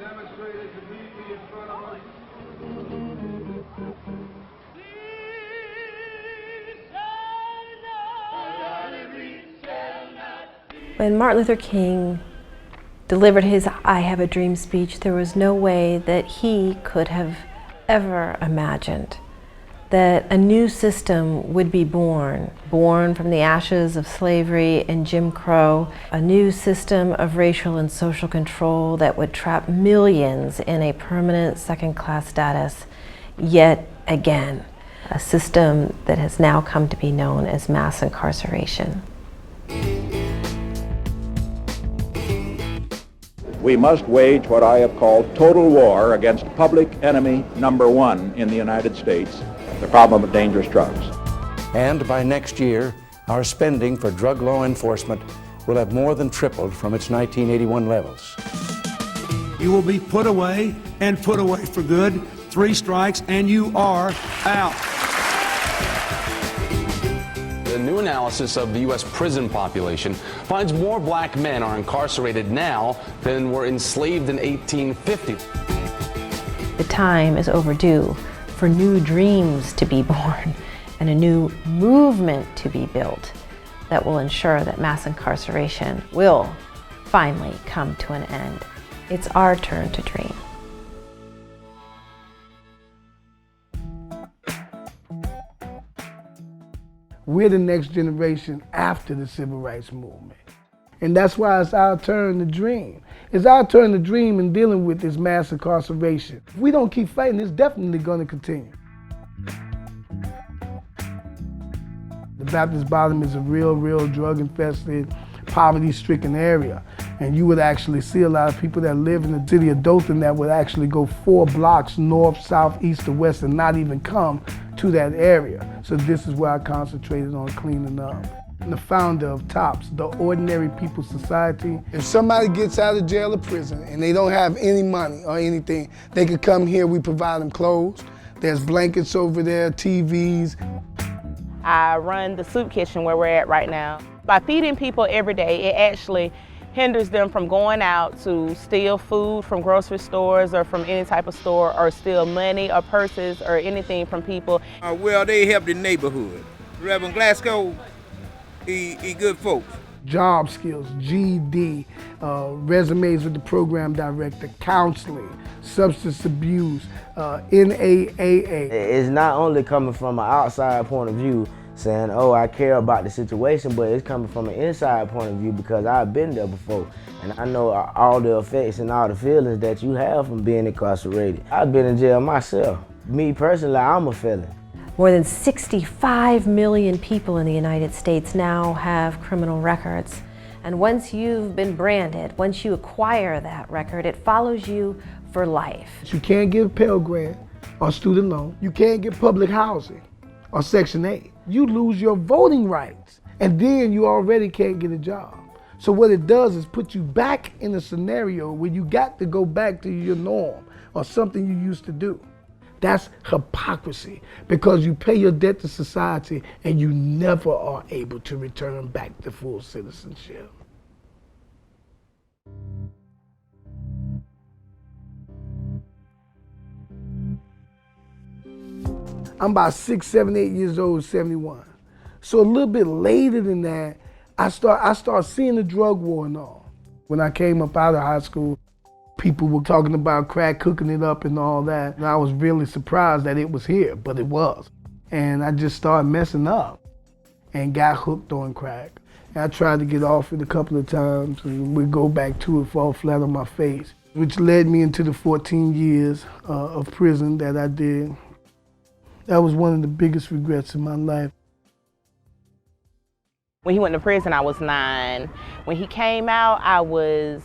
demonstrated to meet me in front of us. When Martin Luther King delivered his I Have a Dream speech, there was no way that he could have ever imagined that a new system would be born from the ashes of slavery and Jim Crow, a new system of racial and social control that would trap millions in a permanent second-class status yet again, a system that has now come to be known as mass incarceration. We must wage what I have called total war against public enemy number one in the United States, the problem of dangerous drugs. And by next year, our spending for drug law enforcement will have more than tripled from its 1981 levels. You will be put away and put away for good. 3 strikes and you are out. The new analysis of the U.S. prison population finds more black men are incarcerated now than were enslaved in 1850. The time is overdue for new dreams to be born and a new movement to be built that will ensure that mass incarceration will finally come to an end. It's our turn to dream. We're the next generation after the civil rights movement. And that's why it's our turn to dream. It's our turn to dream in dealing with this mass incarceration. If we don't keep fighting, it's definitely going to continue. The Baptist Bottom is a real drug-infested, poverty-stricken area. And you would actually see a lot of people that live in the city of Dothan that would actually go 4 blocks north, south, east, or west and not even come to that area. So this is where I concentrated on cleaning up. I'm the founder of TOPS, the Ordinary People's Society. If somebody gets out of jail or prison and they don't have any money or anything, they can come here, we provide them clothes. There's blankets over there, TVs. I run the soup kitchen where we're at right now. By feeding people every day, it actually hinders them from going out to steal food from grocery stores or from any type of store, or steal money or purses or anything from people. Well, they help the neighborhood. Reverend Glasgow, he good folks. Job skills, GED, resumes with the program director, counseling, substance abuse, NAAA. It's not only coming from an outside point of view, saying, oh, I care about the situation, but it's coming from an inside point of view because I've been there before. And I know all the effects and all the feelings that you have from being incarcerated. I've been in jail myself. Me personally, I'm a felon. More than 65 million people in the United States now have criminal records. And once you've been branded, once you acquire that record, it follows you for life. You can't get a Pell Grant or student loan. You can't get public housing or Section 8. You lose your voting rights, and then you already can't get a job. So what it does is put you back in a scenario where you got to go back to your norm or something you used to do. That's hypocrisy, because you pay your debt to society and you never are able to return back to full citizenship. I'm about 6, 7, 8 years old, 71. So a little bit later than that, I start seeing the drug war and all. When I came up out of high school, people were talking about crack, cooking it up and all that. And I was really surprised that it was here, but it was. And I just started messing up and got hooked on crack. And I tried to get off it a couple of times and would go back to it, fall flat on my face, which led me into the 14 years of prison that I did. That was one of the biggest regrets in my life. When he went to prison, I was 9. When he came out, I was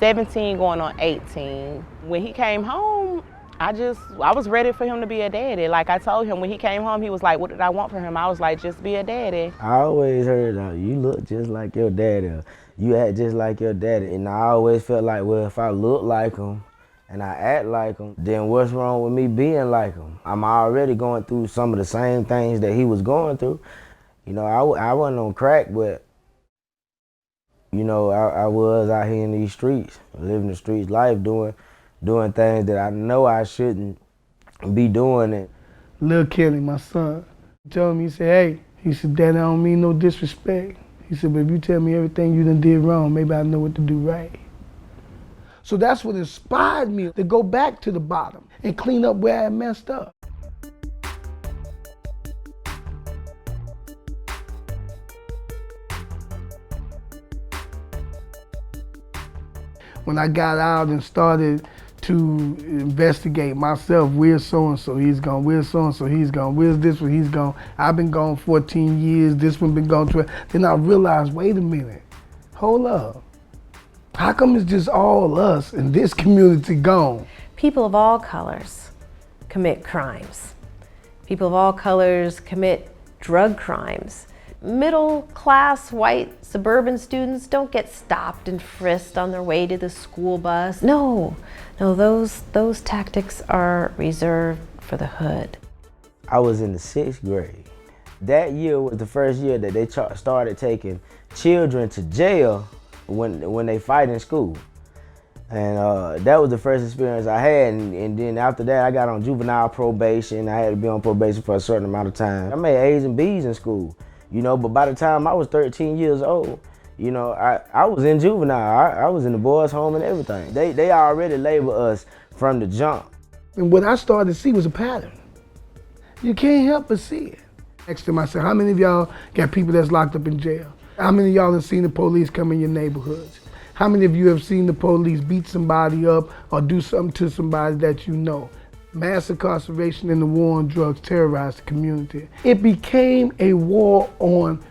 17 going on 18. When he came home, I was ready for him to be a daddy. Like I told him when he came home, he was like, what did I want from him? I was like, just be a daddy. I always heard, you look just like your daddy. You act just like your daddy. And I always felt like, well, if I look like him and I act like him, then what's wrong with me being like him? I'm already going through some of the same things that he was going through. You know, I wasn't on crack, but You know, I was out here in these streets, living the streets life, doing things that I know I shouldn't be doing. And Lil Kelly, my son, told me, he said, hey, he said, Daddy, I don't mean no disrespect. He said, but if you tell me everything you done did wrong, maybe I know what to do right. So that's what inspired me to go back to the bottom and clean up where I messed up. When I got out and started to investigate myself, where's so-and-so, he's gone, where's so-and-so, he's gone, where's this one, he's gone. I've been gone 14 years, this one been gone 12. Then I realized, wait a minute, hold up. How come it's just all us and this community gone? People of all colors commit crimes. People of all colors commit drug crimes. Middle-class white suburban students don't get stopped and frisked on their way to the school bus. No, those tactics are reserved for the hood. I was in the 6th grade. That year was the first year that they started taking children to jail when they fight in school. And that was the first experience I had, and then after that I got on juvenile probation. I had to be on probation for a certain amount of time. I made A's and B's in school, you know, but by the time I was 13 years old, you know, I was in juvenile. I was in the boys' home and everything. They already labeled us from the jump. And what I started to see was a pattern. You can't help but see it. Next to myself, how many of y'all got people that's locked up in jail? How many of y'all have seen the police come in your neighborhoods? How many of you have seen the police beat somebody up or do something to somebody that you know? Mass incarceration and the war on drugs terrorized the community. It became a war on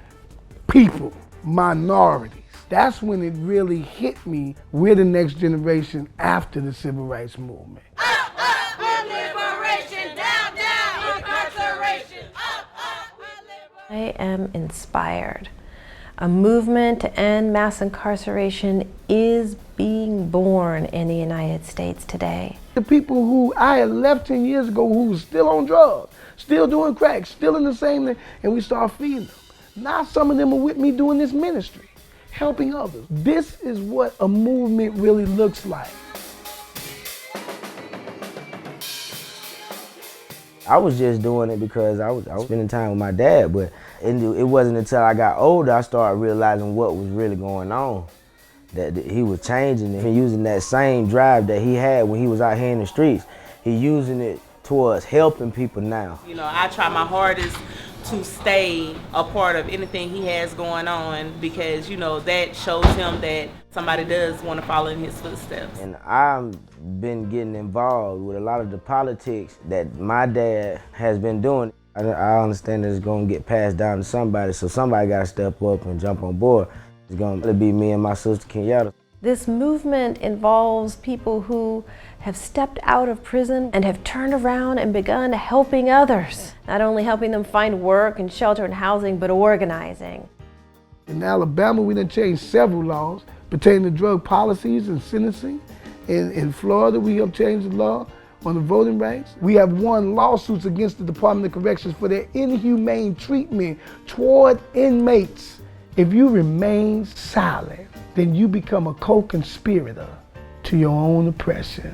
people, minorities. That's when it really hit me. We're the next generation after the civil rights movement. I am inspired. A movement to end mass incarceration is being born in the United States today. The people who I had left 10 years ago who was still on drugs, still doing crack, still in the same thing, and we start feeding them. Now some of them are with me doing this ministry, helping others. This is what a movement really looks like. I was just doing it because I was spending time with my dad, but it wasn't until I got older I started realizing what was really going on, that he was changing and using that same drive that he had when he was out here in the streets. He's using it towards helping people now. You know, I try my hardest to stay a part of anything he has going on because, you know, that shows him that somebody does want to follow in his footsteps. And I've been getting involved with a lot of the politics that my dad has been doing. I understand that it's going to get passed down to somebody, so somebody got to step up and jump on board. It's going to be me and my sister Kenyatta. This movement involves people who have stepped out of prison and have turned around and begun helping others. Not only helping them find work and shelter and housing, but organizing. In Alabama, we done changed several laws pertaining to drug policies and sentencing. In Florida, we have changed the law on the voting rights. We have won lawsuits against the Department of Corrections for their inhumane treatment toward inmates. If you remain silent, then you become a co-conspirator to your own oppression.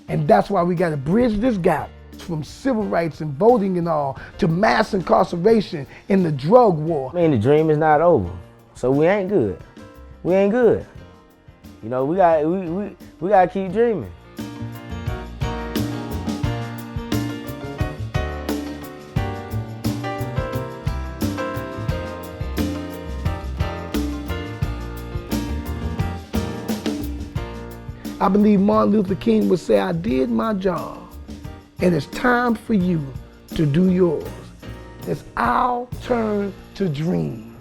And that's why we gotta bridge this gap from civil rights and voting and all to mass incarceration and the drug war. I mean, the dream is not over, so we ain't good. We ain't good. You know, we gotta keep dreaming. I believe Martin Luther King would say, I did my job, and it's time for you to do yours. It's our turn to dream.